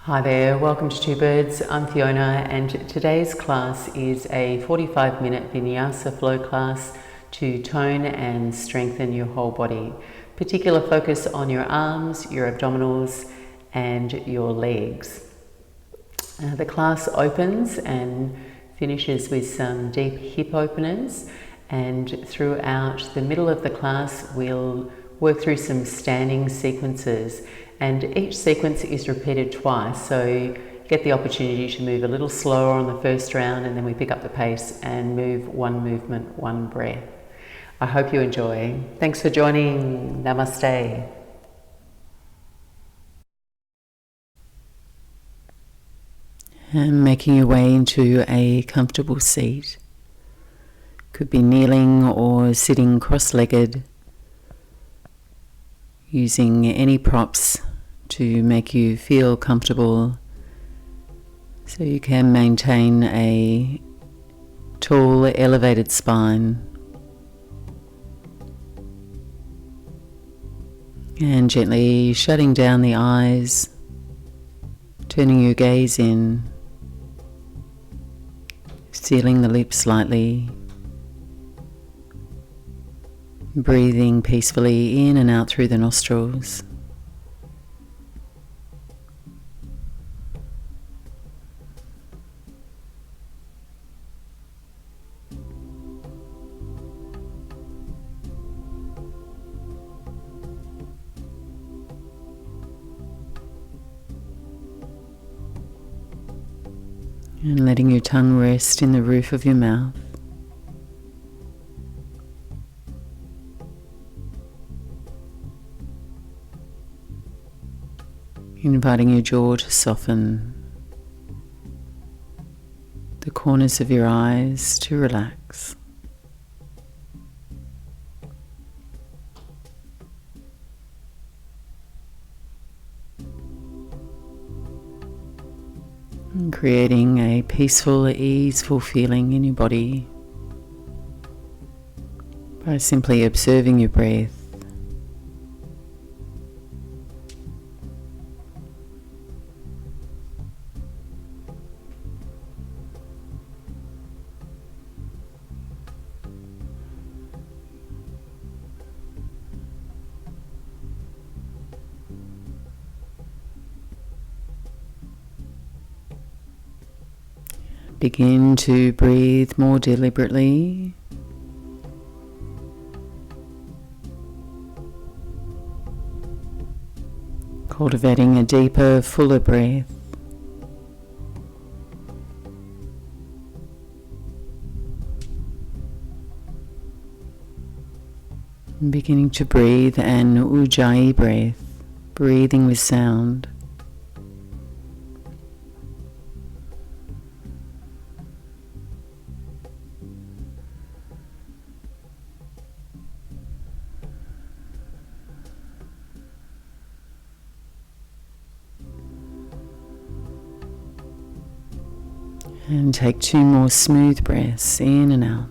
Hi there, welcome to Two Birds. I'm Fiona and today's class is a 45-minute Vinyasa flow class to tone and strengthen your whole body. Particular focus on your arms, your abdominals and your legs. The class opens and finishes with some deep hip openers, and throughout the middle of the class we'll work through some standing sequences, and each sequence is repeated twice, so you get the opportunity to move a little slower on the first round, and then we pick up the pace and move one movement, one breath. I hope you enjoy. Thanks for joining. Namaste. And making your way into a comfortable seat. Could be kneeling or sitting cross-legged, using any props to make you feel comfortable so you can maintain a tall, elevated spine. And gently shutting down the eyes, turning your gaze in, sealing the lips slightly, breathing peacefully in and out through the nostrils. And letting your tongue rest in the roof of your mouth. Inviting your jaw to soften, the corners of your eyes to relax. And creating a peaceful, easeful feeling in your body by simply observing your breath. Begin to breathe more deliberately. Cultivating a deeper, fuller breath. Beginning to breathe an Ujjayi breath, breathing with sound. And take 2 more smooth breaths in and out.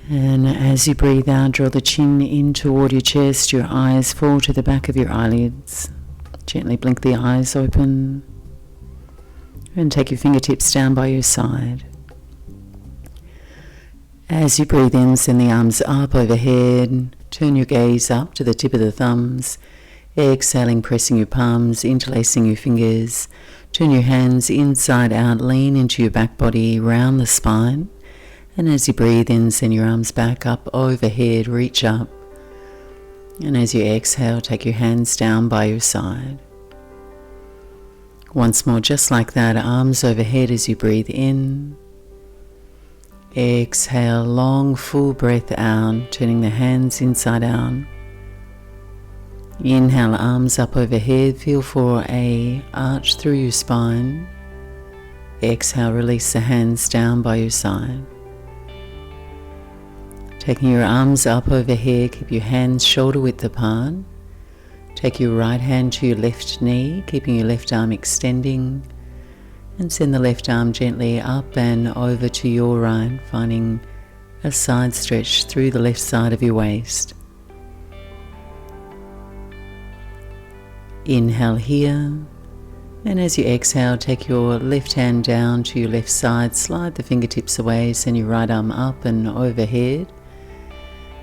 And as you breathe out, draw the chin in toward your chest, your eyes fall to the back of your eyelids. Gently blink the eyes open and take your fingertips down by your side. As you breathe in, send the arms up overhead. Turn your gaze up to the tip of the thumbs. Exhaling, pressing your palms, interlacing your fingers. Turn your hands inside out, lean into your back body, round the spine. And as you breathe in, send your arms back up overhead, reach up. And as you exhale, take your hands down by your side. Once more, just like that, arms overhead as you breathe in. Exhale, long full breath out, turning the hands inside out. Inhale, arms up overhead, feel for a arch through your spine. Exhale, release the hands down by your side. Taking your arms up overhead, keep your hands shoulder width apart. Take your right hand to your left knee, keeping your left arm extending. And send the left arm gently up and over to your right, finding a side stretch through the left side of your waist. Inhale here, and as you exhale, take your left hand down to your left side, slide the fingertips away, send your right arm up and overhead,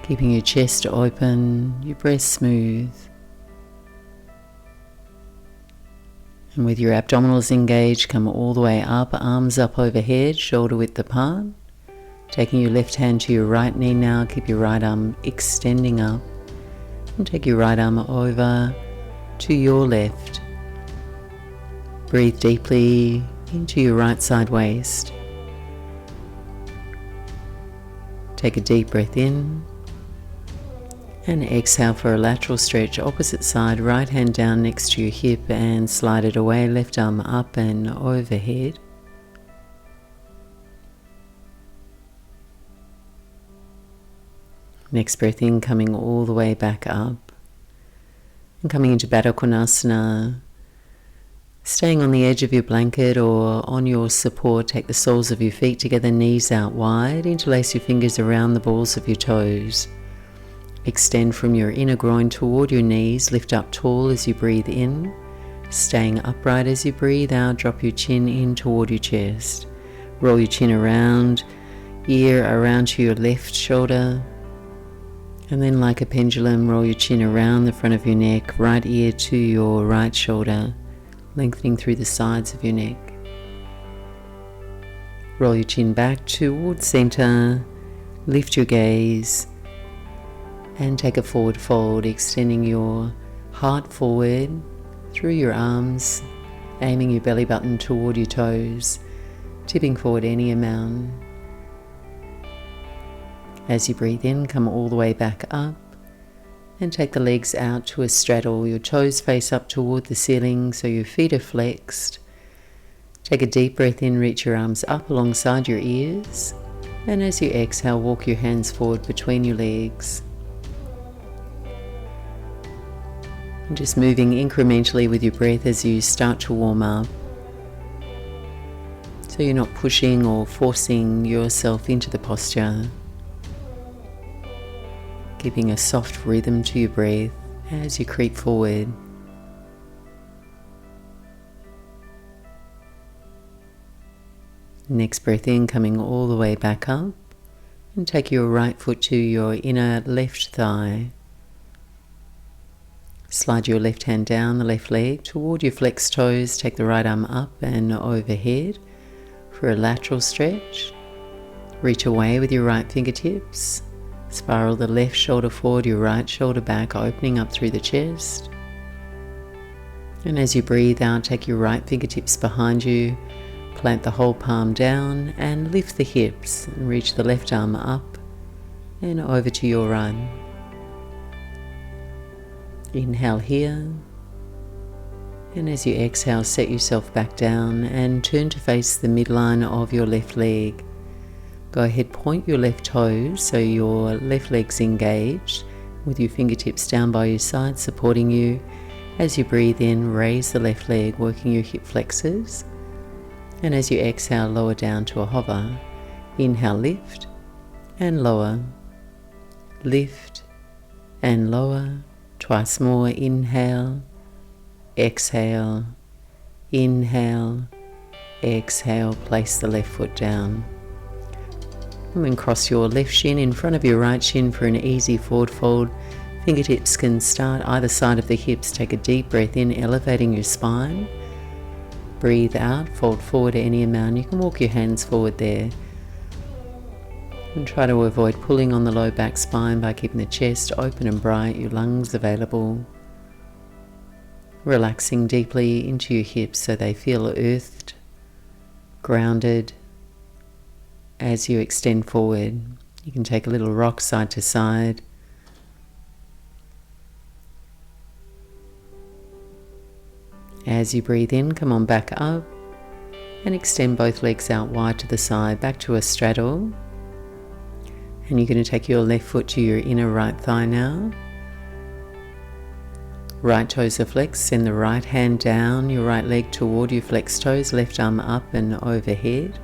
keeping your chest open, your breath smooth. And with your abdominals engaged, come all the way up, arms up overhead, shoulder width apart. Taking your left hand to your right knee now, keep your right arm extending up, and take your right arm over to your left. Breathe deeply into your right side waist. Take a deep breath in and exhale for a lateral stretch, opposite side, right hand down next to your hip and slide it away, left arm up and overhead. Next breath in, coming all the way back up and coming into Baddha Konasana. Staying on the edge of your blanket or on your support, take the soles of your feet together, knees out wide, interlace your fingers around the balls of your toes. Extend from your inner groin toward your knees, lift up tall as you breathe in, staying upright as you breathe out, drop your chin in toward your chest. Roll your chin around, ear around to your left shoulder, and then like a pendulum, roll your chin around the front of your neck, right ear to your right shoulder, lengthening through the sides of your neck. Roll your chin back towards center, lift your gaze, and take a forward fold, extending your heart forward through your arms, aiming your belly button toward your toes, tipping forward any amount. As you breathe in, come all the way back up and take the legs out to a straddle. Your toes face up toward the ceiling so your feet are flexed. Take a deep breath in, reach your arms up alongside your ears, and as you exhale, walk your hands forward between your legs. And just moving incrementally with your breath as you start to warm up, so you're not pushing or forcing yourself into the posture. Keeping a soft rhythm to your breath as you creep forward. Next breath in, coming all the way back up, and take your right foot to your inner left thigh. Slide your left hand down the left leg toward your flexed toes, take the right arm up and overhead for a lateral stretch. Reach away with your right fingertips. Spiral the left shoulder forward, your right shoulder back, opening up through the chest. And as you breathe out, take your right fingertips behind you, plant the whole palm down and lift the hips and reach the left arm up and over to your right. Inhale here, and as you exhale, set yourself back down and turn to face the midline of your left leg. Go ahead, point your left toes so your left leg's engaged, with your fingertips down by your side supporting you. As you breathe in, raise the left leg, working your hip flexors, and as you exhale, lower down to a hover. Inhale, lift and lower, lift and lower. Twice more. Inhale, exhale, inhale, exhale. Place the left foot down. And then cross your left shin in front of your right shin for an easy forward fold. Fingertips can start either side of the hips. Take a deep breath in, elevating your spine. Breathe out, fold forward any amount. You can walk your hands forward there. And try to avoid pulling on the low back spine by keeping the chest open and bright, your lungs available. Relaxing deeply into your hips so they feel earthed, grounded. As you extend forward, you can take a little rock side to side. As you breathe in, come on back up and extend both legs out wide to the side, back to a straddle. And you're going to take your left foot to your inner right thigh now. Right toes are flexed, send the right hand down, your right leg toward your flexed toes, left arm up and overhead.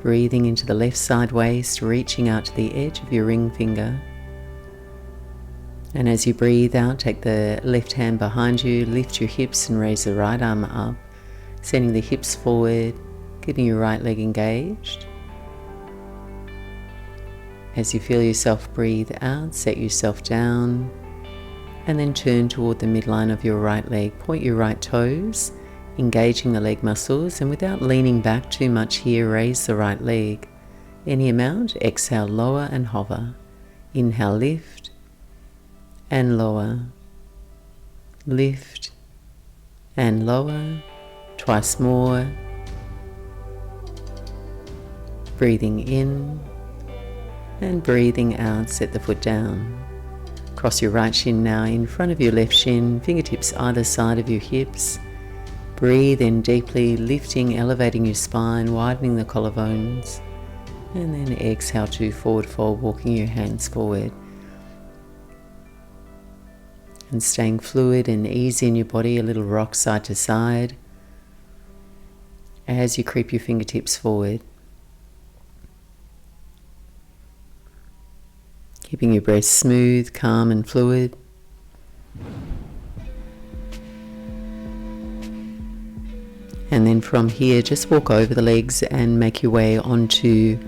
Breathing into the left side waist, reaching out to the edge of your ring finger. And as you breathe out, take the left hand behind you, lift your hips and raise the right arm up, sending the hips forward, keeping your right leg engaged. As you feel yourself breathe out, set yourself down, and then turn toward the midline of your right leg. Point your right toes, engaging the leg muscles, and without leaning back too much here, raise the right leg. Any amount, exhale, lower and hover. Inhale, lift and lower. Lift and lower. Twice more. Breathing in and breathing out, set the foot down. Cross your right shin now in front of your left shin, fingertips either side of your hips. Breathe in deeply, lifting, elevating your spine, widening the collarbones. And then exhale to forward fold, walking your hands forward. And staying fluid and easy in your body, a little rock side to side as you creep your fingertips forward. Keeping your breath smooth, calm and fluid. And then from here, just walk over the legs and make your way onto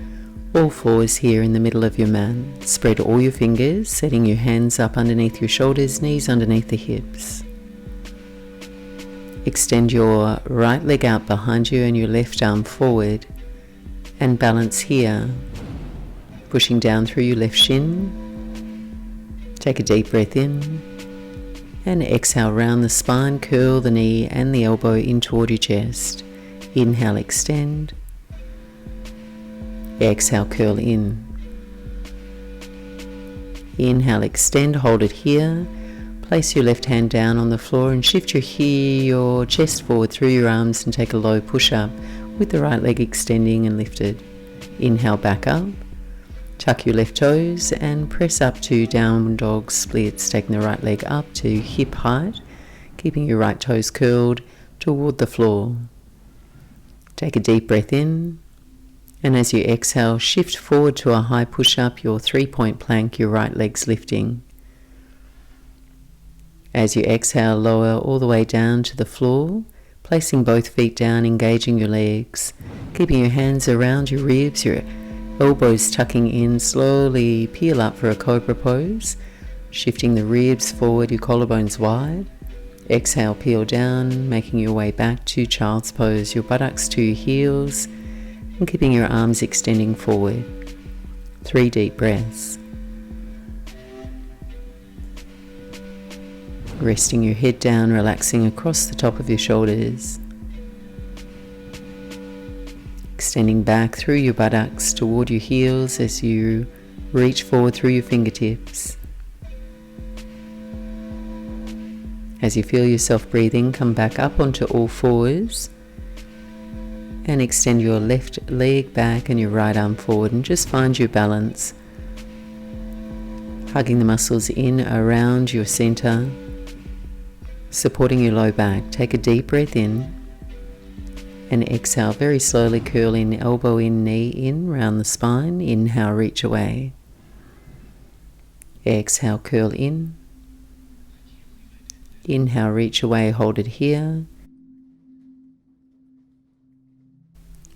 all fours here in the middle of your mat. Spread all your fingers, setting your hands up underneath your shoulders, knees underneath the hips. Extend your right leg out behind you and your left arm forward, and balance here, pushing down through your left shin. Take a deep breath in. And exhale, round the spine, curl the knee and the elbow in toward your chest. Inhale, extend. Exhale, curl in. Inhale, extend, hold it here. Place your left hand down on the floor and shift your chest forward through your arms and take a low push-up with the right leg extending and lifted. Inhale, back up. Tuck your left toes and press up to down dog splits, taking the right leg up to hip height, keeping your right toes curled toward the floor. Take a deep breath in, and as you exhale, shift forward to a high push-up, your 3-point plank, your right leg's lifting. As you exhale, lower all the way down to the floor, placing both feet down, engaging your legs, keeping your hands around your ribs, your elbows tucking in. Slowly peel up for a Cobra pose, shifting the ribs forward, your collarbones wide. Exhale, peel down, making your way back to child's pose, your buttocks to your heels, and keeping your arms extending forward. 3 deep breaths. Resting your head down, relaxing across the top of your shoulders. Extending back through your buttocks toward your heels as you reach forward through your fingertips. As you feel yourself breathing, come back up onto all fours and extend your left leg back and your right arm forward, and just find your balance, hugging the muscles in around your center, supporting your low back. Take a deep breath in. And exhale, very slowly curl in, elbow in, knee in, round the spine. Inhale, reach away. Exhale, curl in. Inhale, reach away, hold it here.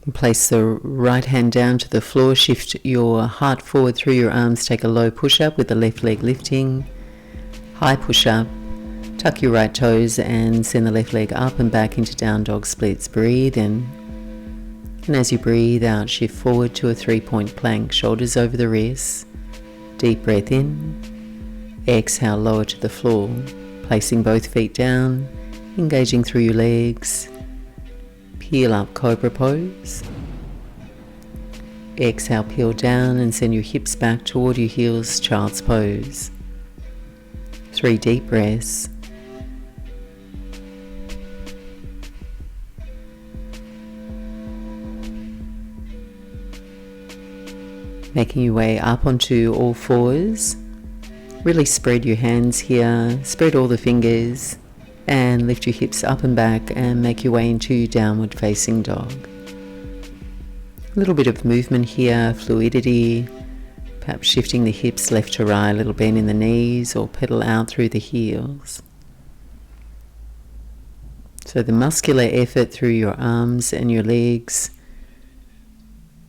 And place the right hand down to the floor, shift your heart forward through your arms, take a low push-up with the left leg lifting. High push-up. Tuck your right toes and send the left leg up and back into down dog splits. Breathe in. And as you breathe out, shift forward to a 3-point plank, shoulders over the wrists. Deep breath in. Exhale, lower to the floor. Placing both feet down, engaging through your legs. Peel up, Cobra pose. Exhale, peel down and send your hips back toward your heels, child's pose. 3 deep breaths. Making your way up onto all fours. Really spread your hands here, spread all the fingers, and lift your hips up and back and make your way into downward facing dog. A little bit of movement here, fluidity, perhaps shifting the hips left to right, a little bend in the knees or pedal out through the heels. So the muscular effort through your arms and your legs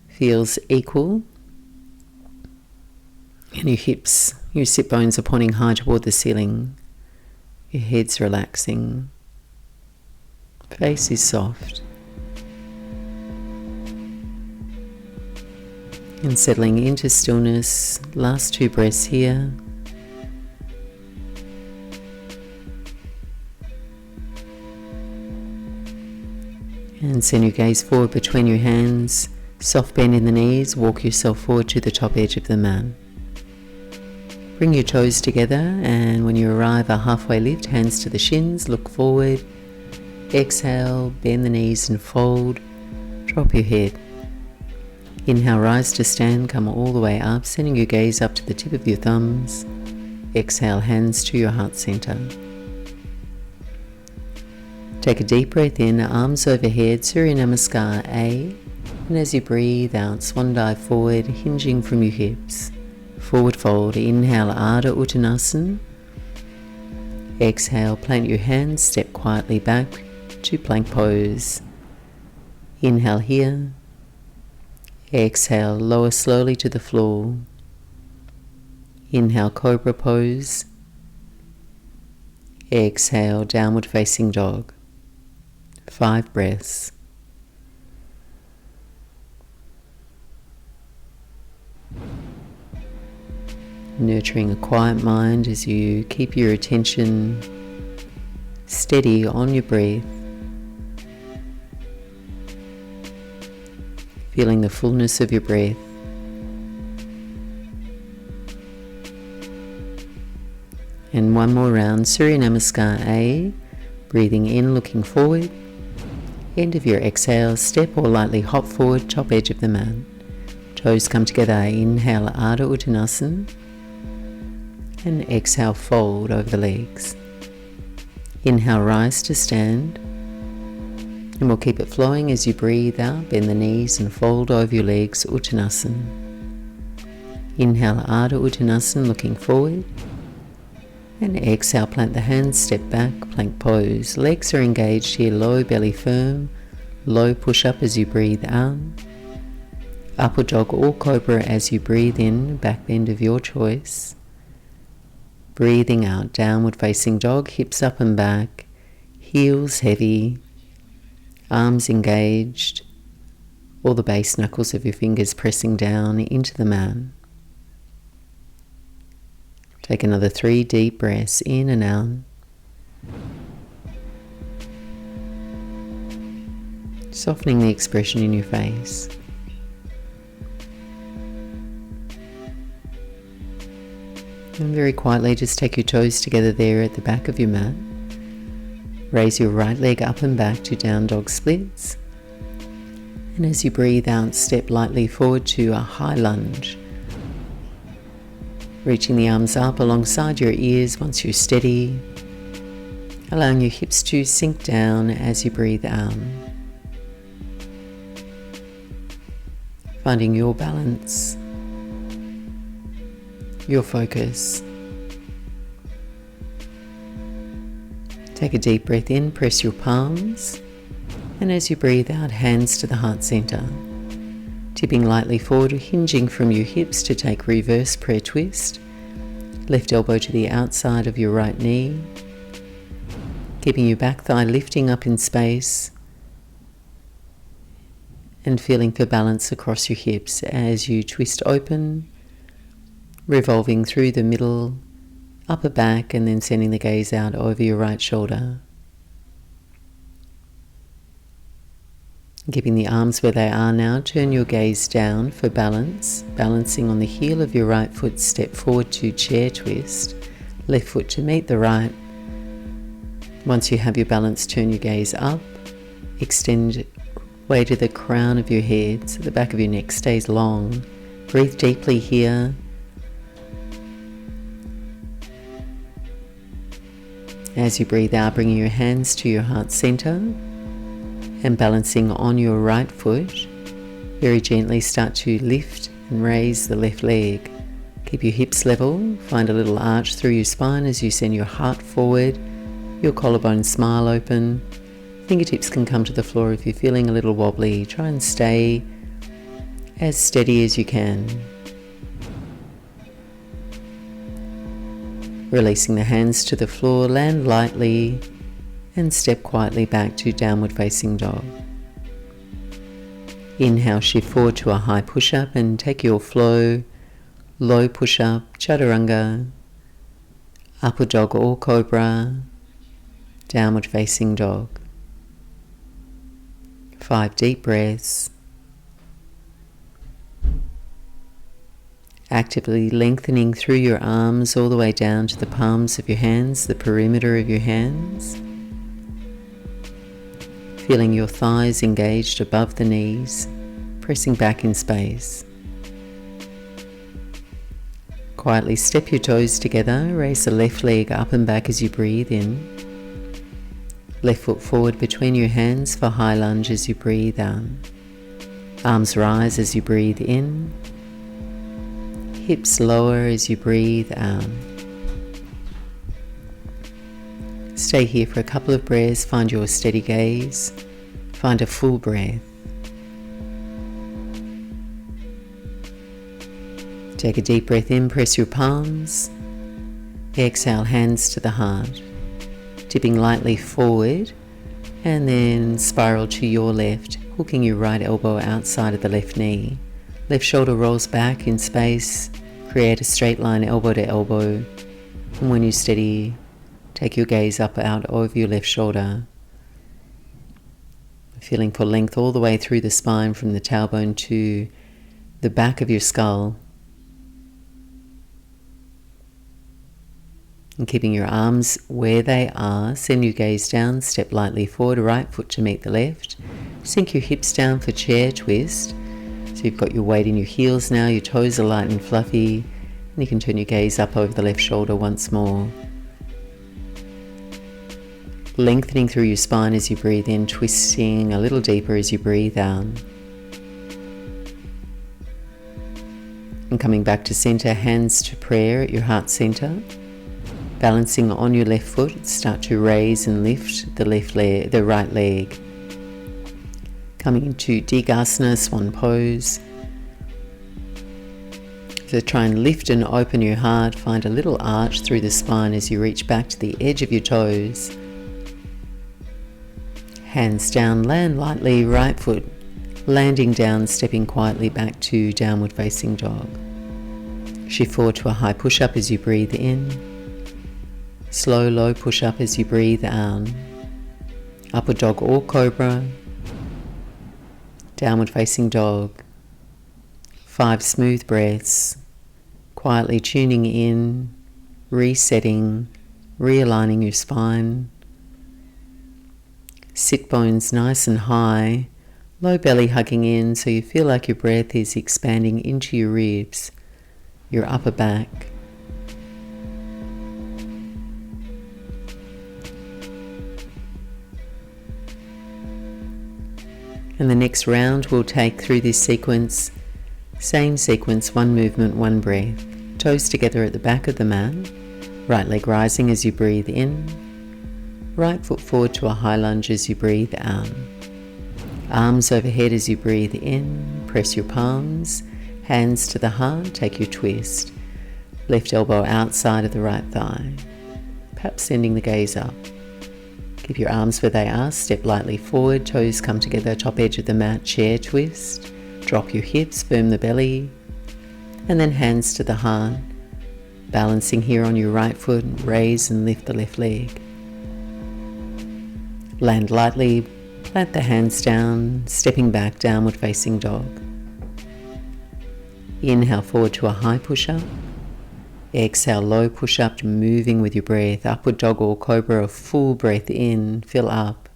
feels equal, and your hips, your sit bones are pointing high toward the ceiling. Your head's relaxing. Face is soft. And settling into stillness, last 2 breaths here. And send your gaze forward between your hands, soft bend in the knees, walk yourself forward to the top edge of the mat. Bring your toes together, and when you arrive a halfway lift, hands to the shins, look forward. Exhale, bend the knees and fold, drop your head. Inhale, rise to stand, come all the way up, sending your gaze up to the tip of your thumbs. Exhale, hands to your heart center. Take a deep breath in, arms overhead, Surya Namaskar A. And as you breathe out, swan dive forward, hinging from your hips. Forward fold, inhale, Ardha Uttanasana. Exhale, plant your hands, step quietly back to plank pose. Inhale here. Exhale, lower slowly to the floor. Inhale, Cobra pose. Exhale, downward facing dog. 5 breaths. Nurturing a quiet mind as you keep your attention steady on your breath. Feeling the fullness of your breath. And one more round, Surya Namaskar A. Breathing in, looking forward. End of your exhale, step or lightly hop forward, top edge of the mat. Toes come together, inhale, Ardha Uttanasana. And exhale, fold over the legs. Inhale, rise to stand. And we'll keep it flowing as you breathe out, bend the knees and fold over your legs, Uttanasana. Inhale, Ardha Uttanasana, looking forward. And exhale, plant the hands, step back, plank pose. Legs are engaged here, low belly firm, low push up as you breathe out. Upward dog or cobra as you breathe in, back bend of your choice. Breathing out, downward facing dog, hips up and back, heels heavy, arms engaged, or the base knuckles of your fingers pressing down into the mat. Take another 3 deep breaths in and out. Softening the expression in your face. And very quietly just take your toes together there at the back of your mat. Raise your right leg up and back to down dog splits. And as you breathe out, step lightly forward to a high lunge. Reaching the arms up alongside your ears once you're steady. Allowing your hips to sink down as you breathe out. Finding your balance, your focus. Take a deep breath in, press your palms, and as you breathe out, hands to the heart center. Tipping lightly forward, hinging from your hips to take reverse prayer twist. Left elbow to the outside of your right knee. Keeping your back thigh lifting up in space. And feeling for balance across your hips as you twist open, revolving through the middle, upper back, and then sending the gaze out over your right shoulder. Keeping the arms where they are now, turn your gaze down for balance, balancing on the heel of your right foot, step forward to chair twist, left foot to meet the right. Once you have your balance, turn your gaze up, extend way to the crown of your head so the back of your neck stays long. Breathe deeply here. As you breathe out, bringing your hands to your heart center and balancing on your right foot, Very gently start to lift and raise the left leg. Keep your hips level, find a little arch through your spine as you send your heart forward, your collarbone smile open. Fingertips can come to the floor if you're feeling a little wobbly. Try and stay as steady as you can. Releasing the hands to the floor, land lightly and step quietly back to downward facing dog. Inhale, shift forward to a high push-up and take your flow, low push-up, chaturanga, upward dog or cobra, downward facing dog. 5 deep breaths. Actively lengthening through your arms all the way down to the palms of your hands, the perimeter of your hands. Feeling your thighs engaged above the knees, pressing back in space. Quietly step your toes together, raise the left leg up and back as you breathe in. Left foot forward between your hands for high lunge as you breathe out. Arms rise as you breathe in. Hips lower as you breathe out. Stay here for a couple of breaths, find your steady gaze, find a full breath. Take a deep breath in, press your palms. Exhale, hands to the heart. Tipping lightly forward and then spiral to your left, hooking your right elbow outside of the left knee. Left shoulder rolls back in space, create a straight line elbow to elbow. And when you're steady, take your gaze up out over your left shoulder. Feeling for length all the way through the spine from the tailbone to the back of your skull. And keeping your arms where they are, send your gaze down, step lightly forward, right foot to meet the left. Sink your hips down for chair twist. So you've got your weight in your heels now, your toes are light and fluffy. And you can turn your gaze up over the left shoulder once more. Lengthening through your spine as you breathe in, twisting a little deeper as you breathe out. And coming back to center, hands to prayer at your heart center. Balancing on your left foot, start to raise and lift the right leg. Coming into Digasana, swan pose. So try and lift and open your heart, find a little arch through the spine as you reach back to the edge of your toes. Hands down, land lightly, right foot landing down, stepping quietly back to downward facing dog. Shift forward to a high push-up as you breathe in. Slow, low push-up as you breathe out. Upward dog or cobra. Downward facing dog. 5 smooth breaths. Quietly tuning in, resetting, realigning your spine. Sit bones nice and high, low belly hugging in so you feel like your breath is expanding into your ribs, your upper back. And the next round we'll take through this sequence, same sequence, 1 movement, 1 breath. Toes together at the back of the mat, right leg rising as you breathe in. Right foot forward to a high lunge as you breathe out. Arms overhead as you breathe in. Press your palms. Hands to the heart. Take your twist. Left elbow outside of the right thigh. Perhaps sending the gaze up. Keep your arms where they are. Step lightly forward. Toes come together. Top edge of the mat. Chair twist. Drop your hips. Firm the belly. And then hands to the heart. Balancing here on your right foot. Raise and lift the left leg. Land lightly, plant the hands down, stepping back, downward facing dog. Inhale forward to a high push-up. Exhale, low push-up, moving with your breath. Upward dog or cobra, a full breath in, fill up.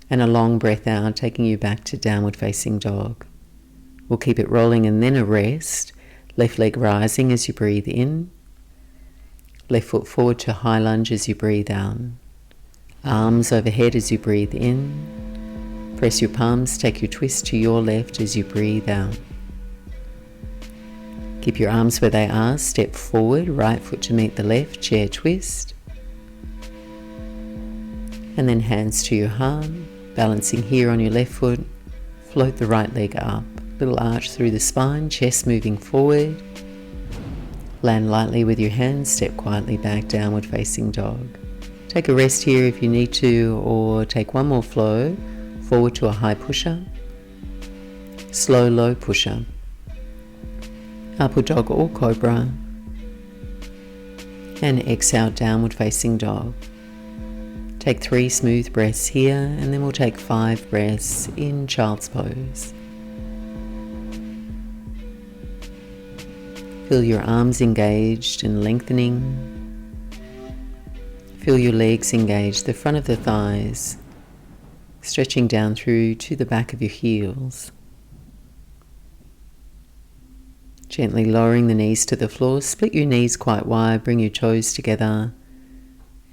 And a long breath out, taking you back to downward facing dog. We'll keep it rolling and then a rest. Left leg rising as you breathe in. Left foot forward to high lunge as you breathe out. Arms overhead as you breathe in. Press your palms, take your twist to your left as you breathe out. Keep your arms where they are, step forward, right foot to meet the left, chair twist. And then hands to your heart, balancing here on your left foot, float the right leg up, little arch through the spine, chest moving forward. Land lightly with your hands, step quietly back, downward facing dog. Take a rest here if you need to, or take one more flow, forward to a high push-up, slow low push-up, upward dog or cobra, and exhale, downward facing dog. Take 3 smooth breaths here, and then we'll take 5 breaths in child's pose. Feel your arms engaged and lengthening. Feel your legs engage, the front of the thighs, stretching down through to the back of your heels. Gently lowering the knees to the floor, split your knees quite wide, bring your toes together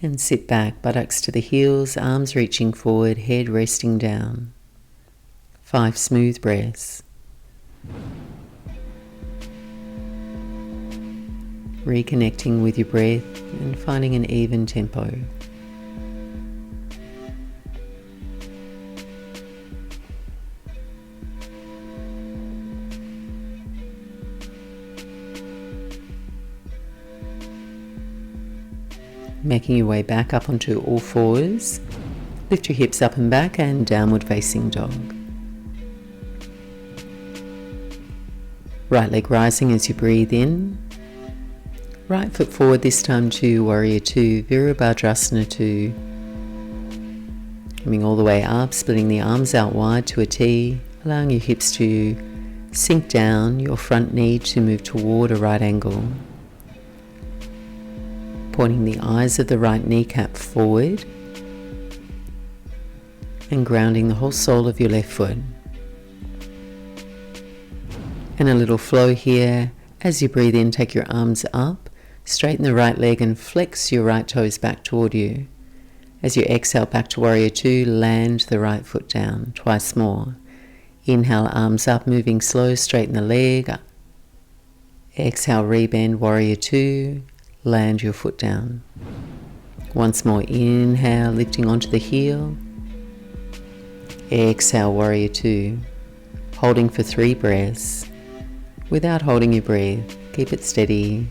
and sit back, buttocks to the heels, arms reaching forward, head resting down. 5 smooth breaths. Reconnecting with your breath and finding an even tempo. Making your way back up onto all fours. Lift your hips up and back and downward facing dog. Right leg rising as you breathe in. Right foot forward, this time to Warrior 2, Virabhadrasana 2. Coming all the way up, splitting the arms out wide to a T, allowing your hips to sink down, your front knee to move toward a right angle. Pointing the eyes of the right kneecap forward and grounding the whole sole of your left foot. And a little flow here. As you breathe in, take your arms up, straighten the right leg and flex your right toes back toward you. As you exhale back to Warrior 2, land the right foot down twice more. Inhale, arms up, moving slow, straighten the leg. Exhale, rebend, Warrior 2, land your foot down. Once more, inhale, lifting onto the heel. Exhale, Warrior 2, holding for 3 breaths. Without holding your breath, keep it steady.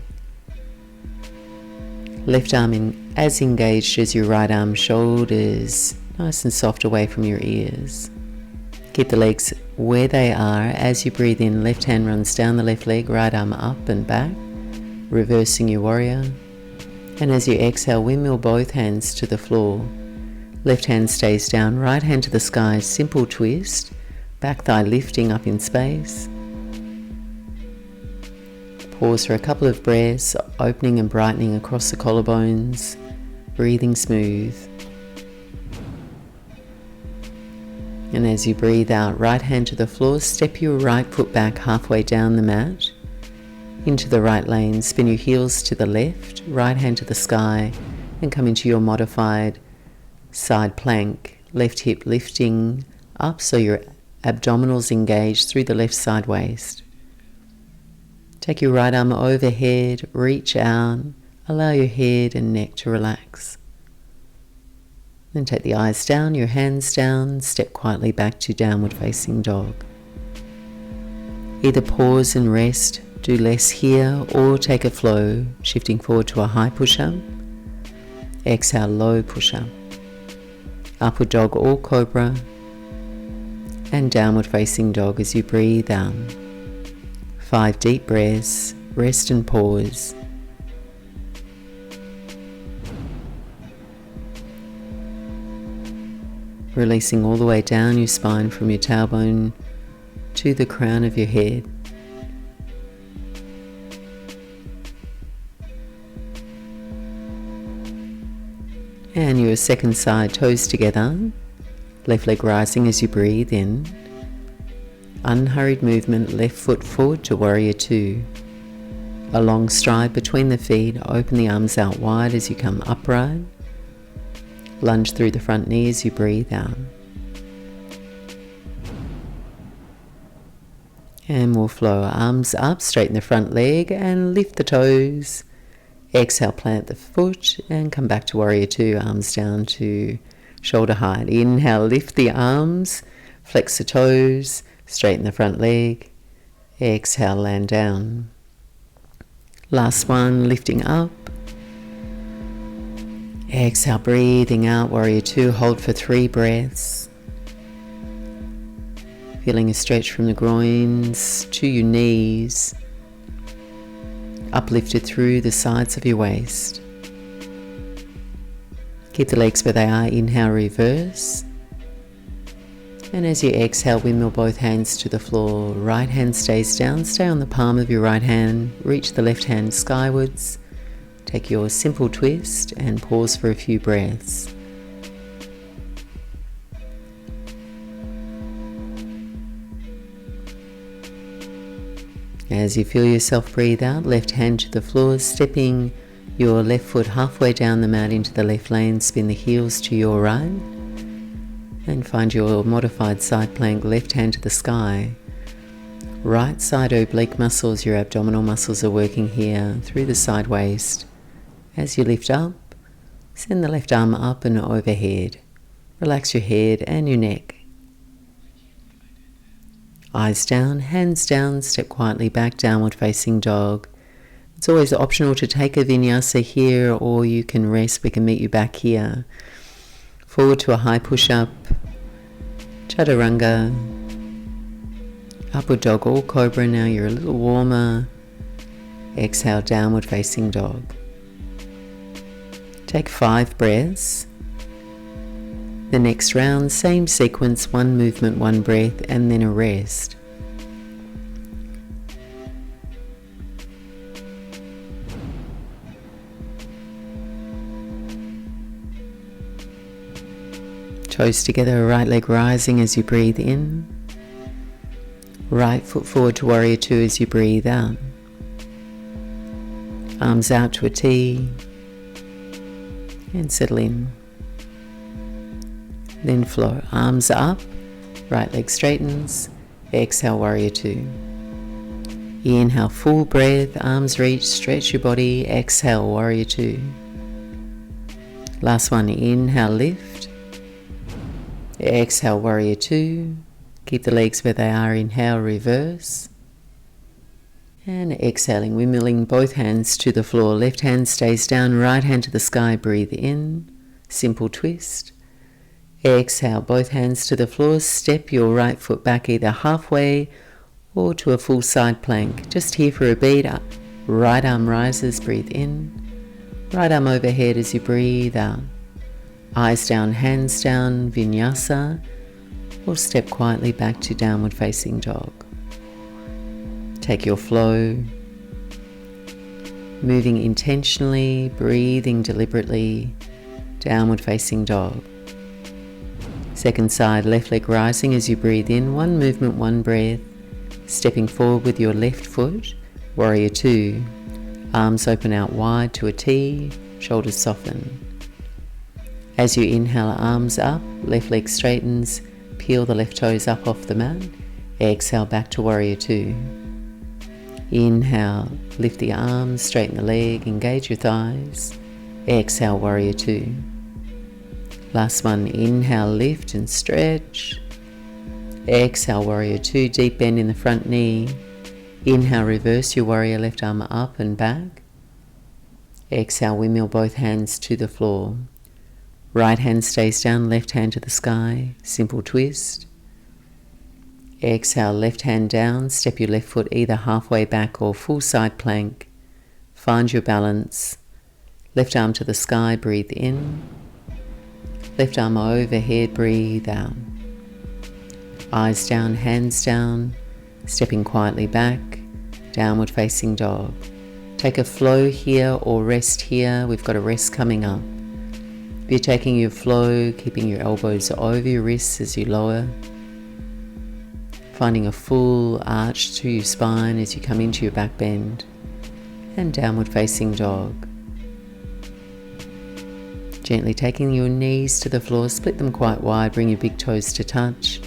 Left arm as engaged as your right arm, shoulders nice and soft away from your ears. Keep the legs where they are. As you breathe in, left hand runs down the left leg, right arm up and back, reversing your warrior. And as you exhale, windmill both hands to the floor. Left hand stays down, right hand to the sky, simple twist, back thigh lifting up in space. Pause for a couple of breaths, opening and brightening across the collarbones, breathing smooth. And as you breathe out, right hand to the floor, step your right foot back halfway down the mat, into the right lane, spin your heels to the left, right hand to the sky, and come into your modified side plank, left hip lifting up so your abdominals engage through the left side waist. Take your right arm overhead, reach out, allow your head and neck to relax. Then take the eyes down, your hands down, step quietly back to downward facing dog. Either pause and rest, do less here, or take a flow, shifting forward to a high push-up. Exhale, low push-up. Upward dog or cobra. And downward facing dog as you breathe out. 5 deep breaths, rest and pause. Releasing all the way down your spine from your tailbone to the crown of your head. And your second side, toes together, left leg rising as you breathe in. Unhurried movement, left foot forward to Warrior 2. A long stride between the feet, open the arms out wide as you come upright. Lunge through the front knee as you breathe out. And we'll flow arms up, straighten the front leg and lift the toes. Exhale, plant the foot and come back to warrior two, arms down to shoulder height. Inhale, lift the arms, flex the toes, straighten the front leg. Exhale, land down. Last one, lifting up. Exhale, breathing out, warrior two, hold for 3 breaths. Feeling a stretch from the groins to your knees, uplifted through the sides of your waist. Keep the legs where they are, inhale, reverse. And as you exhale, windmill both hands to the floor. Right hand stays down, stay on the palm of your right hand, reach the left hand skywards. Take your simple twist and pause for a few breaths. As you feel yourself breathe out, left hand to the floor, stepping your left foot halfway down the mat into the left lane, spin the heels to your right, and find your modified side plank, left hand to the sky. Right side oblique muscles, your abdominal muscles are working here through the side waist. As you lift up, send the left arm up and overhead. Relax your head and your neck. Eyes down, hands down, step quietly back, downward facing dog. It's always optional to take a vinyasa here, or you can rest. We can meet you back here. Forward to a high push-up, chaturanga, upward dog or cobra. Now you're a little warmer. Exhale, downward facing dog. Take 5 breaths. The next round, same sequence, 1 movement, 1 breath, and then a rest. Toes together, right leg rising as you breathe in. Right foot forward to warrior two as you breathe out. Arms out to a T. And settle in. Then flow, arms up, right leg straightens, exhale, warrior two. Inhale, full breath, arms reach, stretch your body, exhale, warrior two. Last one, inhale, lift, exhale, warrior two. Keep the legs where they are, inhale, reverse. And exhaling, windmilling both hands to the floor, left hand stays down, right hand to the sky, breathe in, simple twist. Exhale, both hands to the floor, step your right foot back either halfway or to a full side plank. Just here for a beat up. Right arm rises, breathe in. Right arm overhead as you breathe out. Eyes down, hands down, vinyasa, or step quietly back to downward facing dog. Take your flow, moving intentionally, breathing deliberately, downward facing dog. Second side, left leg rising as you breathe in, 1 movement, 1 breath, stepping forward with your left foot, warrior two. Arms open out wide to a T, shoulders soften. As you inhale, arms up, left leg straightens, peel the left toes up off the mat, exhale back to warrior two. Inhale, lift the arms, straighten the leg, engage your thighs, exhale, warrior two. Last one, inhale, lift and stretch. Exhale, warrior two, deep bend in the front knee. Inhale, reverse your warrior, left arm up and back. Exhale, windmill both hands to the floor. Right hand stays down, left hand to the sky, simple twist. Exhale, left hand down, step your left foot either halfway back or full side plank. Find your balance. Left arm to the sky, breathe in. Left arm overhead, breathe out. Eyes down, hands down, stepping quietly back, downward facing dog. Take a flow here or rest here. We've got a rest coming up. If you're taking your flow, keeping your elbows over your wrists as you lower. Finding a full arch to your spine as you come into your back bend. And downward facing dog. Gently taking your knees to the floor, split them quite wide, bring your big toes to touch.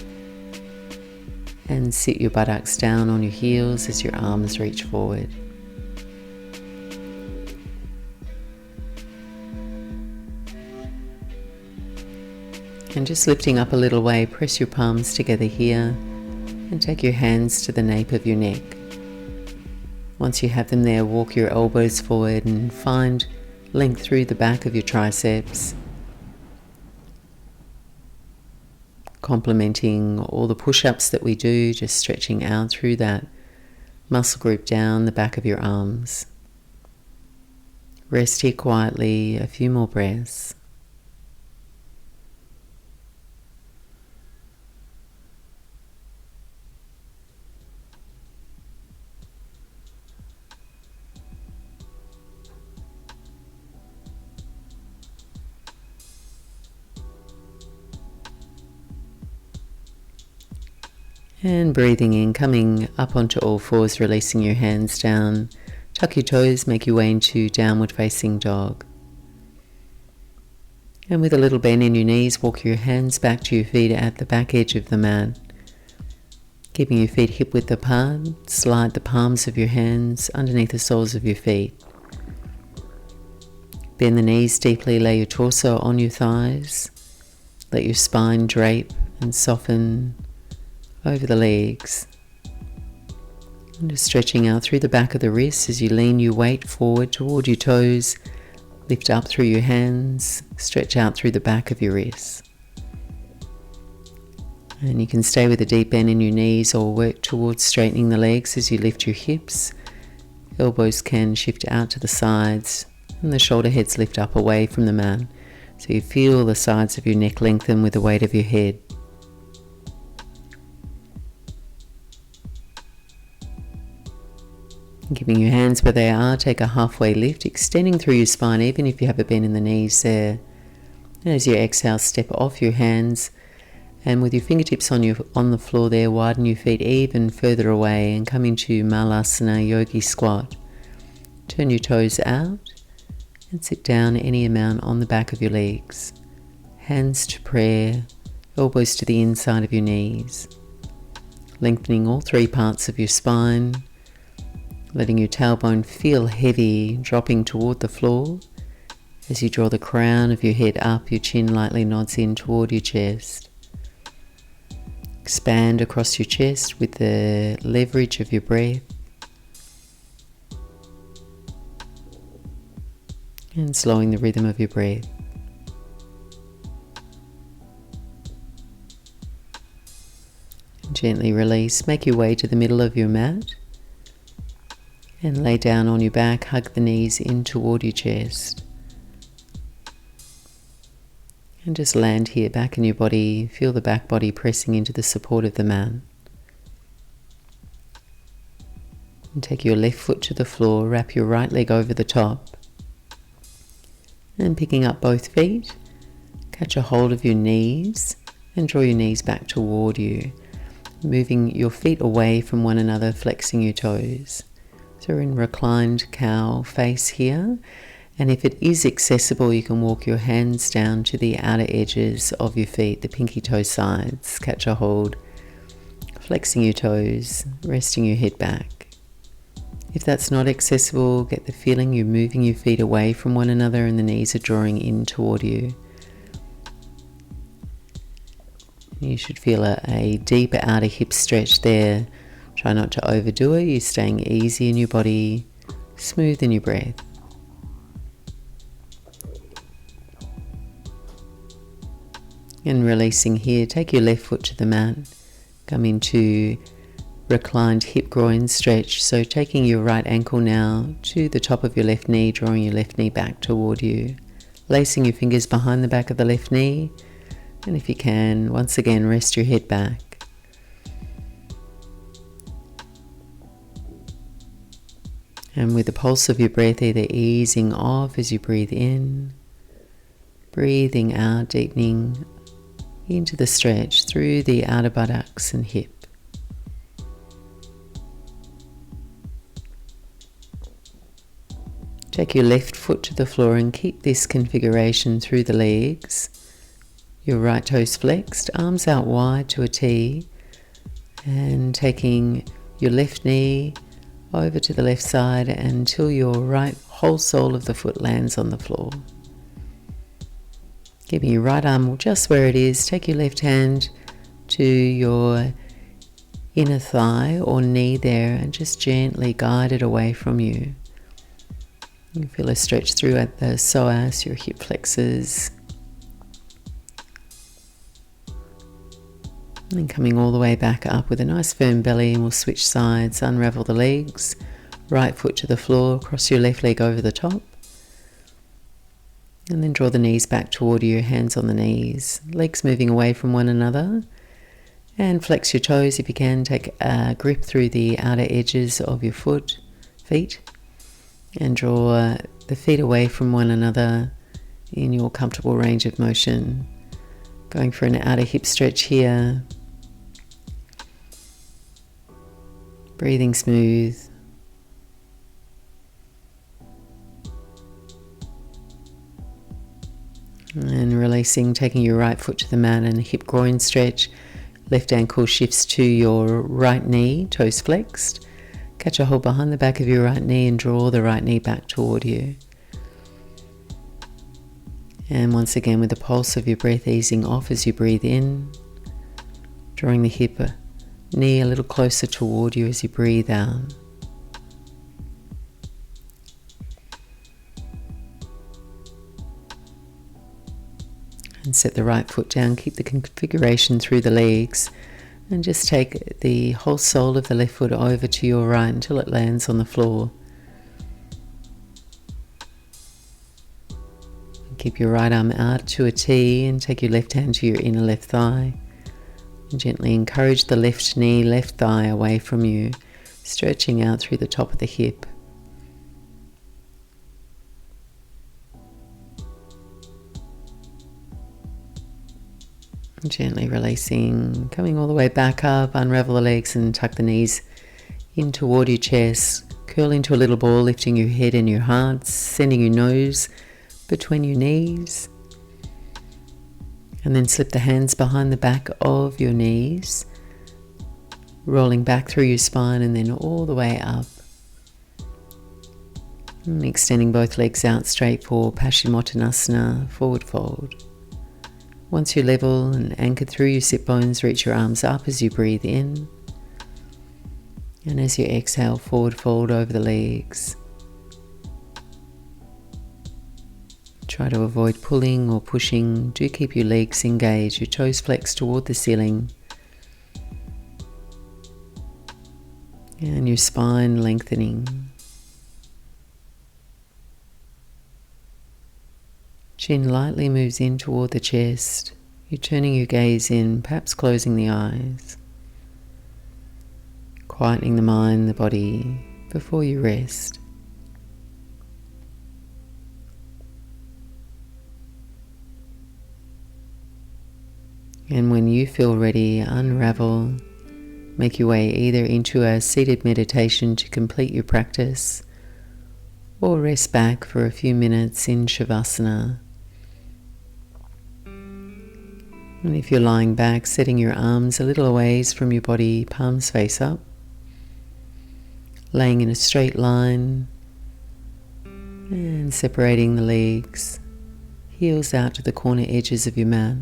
And sit your buttocks down on your heels as your arms reach forward. And just lifting up a little way, press your palms together here and take your hands to the nape of your neck. Once you have them there, walk your elbows forward and find length through the back of your triceps, complementing all the push-ups that we do, just stretching out through that muscle group down the back of your arms. Rest here quietly, a few more breaths. And breathing in, coming up onto all fours, releasing your hands down. Tuck your toes, make your way into downward facing dog. And with a little bend in your knees, walk your hands back to your feet at the back edge of the mat. Keeping your feet hip width apart, slide the palms of your hands underneath the soles of your feet. Bend the knees deeply, lay your torso on your thighs. Let your spine drape and soften over the legs. And just stretching out through the back of the wrists as you lean your weight forward toward your toes. Lift up through your hands, stretch out through the back of your wrists. And you can stay with a deep bend in your knees or work towards straightening the legs as you lift your hips. Elbows can shift out to the sides and the shoulder heads lift up away from the mat. So you feel the sides of your neck lengthen with the weight of your head. Keeping your hands where they are, take a halfway lift, extending through your spine even if you have a bend in the knees there. And as you exhale, step off your hands and with your fingertips on the floor there, widen your feet even further away and come into Malasana, Yogi Squat. Turn your toes out and sit down any amount on the back of your legs. Hands to prayer, elbows to the inside of your knees. Lengthening all three parts of your spine. Letting your tailbone feel heavy, dropping toward the floor. As you draw the crown of your head up, your chin lightly nods in toward your chest. Expand across your chest with the leverage of your breath. And slowing the rhythm of your breath. Gently release, make your way to the middle of your mat. And lay down on your back, hug the knees in toward your chest. And just land here back in your body, feel the back body pressing into the support of the mat. And take your left foot to the floor, wrap your right leg over the top. And picking up both feet, catch a hold of your knees and draw your knees back toward you. Moving your feet away from one another, flexing your toes. So we're in reclined cow face here, and if it is accessible you can walk your hands down to the outer edges of your feet, the pinky toe sides, catch a hold, flexing your toes, resting your head back. If that's not accessible, get the feeling you're moving your feet away from one another and the knees are drawing in toward you. You should feel a deeper outer hip stretch there. Try not to overdo it, you're staying easy in your body, smooth in your breath. And releasing here, take your left foot to the mat, come into reclined hip groin stretch. So taking your right ankle now to the top of your left knee, drawing your left knee back toward you. Lacing your fingers behind the back of the left knee, and if you can, once again rest your head back. And with the pulse of your breath either easing off as you breathe in, breathing out, deepening into the stretch through the outer buttocks and hip. Take your left foot to the floor and keep this configuration through the legs. Your right toes flexed, arms out wide to a T, And taking your left knee over to the left side until your right whole sole of the foot lands on the floor. Keeping your right arm just where it is, take your left hand to your inner thigh or knee there and just gently guide it away from you. You feel a stretch through at the psoas, your hip flexors. And then coming all the way back up with a nice firm belly, and we'll switch sides, unravel the legs, right foot to the floor, cross your left leg over the top. And then draw the knees back toward you, hands on the knees, legs moving away from one another. And flex your toes if you can, take a grip through the outer edges of your feet. And draw the feet away from one another in your comfortable range of motion. Going for an outer hip stretch here. Breathing smooth. And releasing, taking your right foot to the mat and a hip groin stretch. Left ankle shifts to your right knee, toes flexed. Catch a hold behind the back of your right knee and draw the right knee back toward you. And once again with the pulse of your breath easing off as you breathe in, drawing the hip knee a little closer toward you as you breathe out. And set the right foot down, keep the configuration through the legs, and just take the whole sole of the left foot over to your right until it lands on the floor. Keep your right arm out to a T and take your left hand to your inner left thigh. And gently encourage the left knee, left thigh away from you, stretching out through the top of the hip. And gently releasing, coming all the way back up, unravel the legs and tuck the knees in toward your chest. Curl into a little ball, lifting your head and your heart, sending your nose between your knees, and then slip the hands behind the back of your knees, rolling back through your spine and then all the way up, and extending both legs out straight for Paschimottanasana, forward fold. Once you're level and anchored through your sit bones, reach your arms up as you breathe in, and as you exhale, forward fold over the legs. Try to avoid pulling or pushing. Do keep your legs engaged, your toes flexed toward the ceiling. And your spine lengthening. Chin lightly moves in toward the chest. You're turning your gaze in, perhaps closing the eyes. Quietening the mind, the body, before you rest. And when you feel ready, unravel, make your way either into a seated meditation to complete your practice, or rest back for a few minutes in shavasana. And if you're lying back, setting your arms a little away from your body, palms face up, laying in a straight line, and separating the legs, heels out to the corner edges of your mat.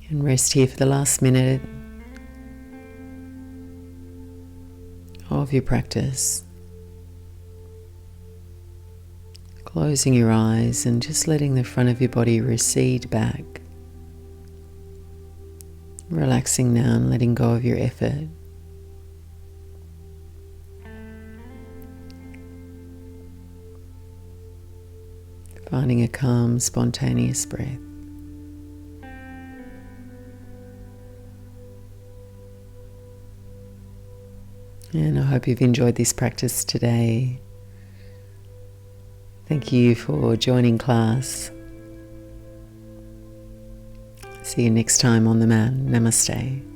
And rest here for the last minute of your practice. Closing your eyes and just letting the front of your body recede back. Relaxing now and letting go of your effort. Finding a calm, spontaneous breath. And I hope you've enjoyed this practice today. Thank you for joining class. See you next time on the mat. Namaste.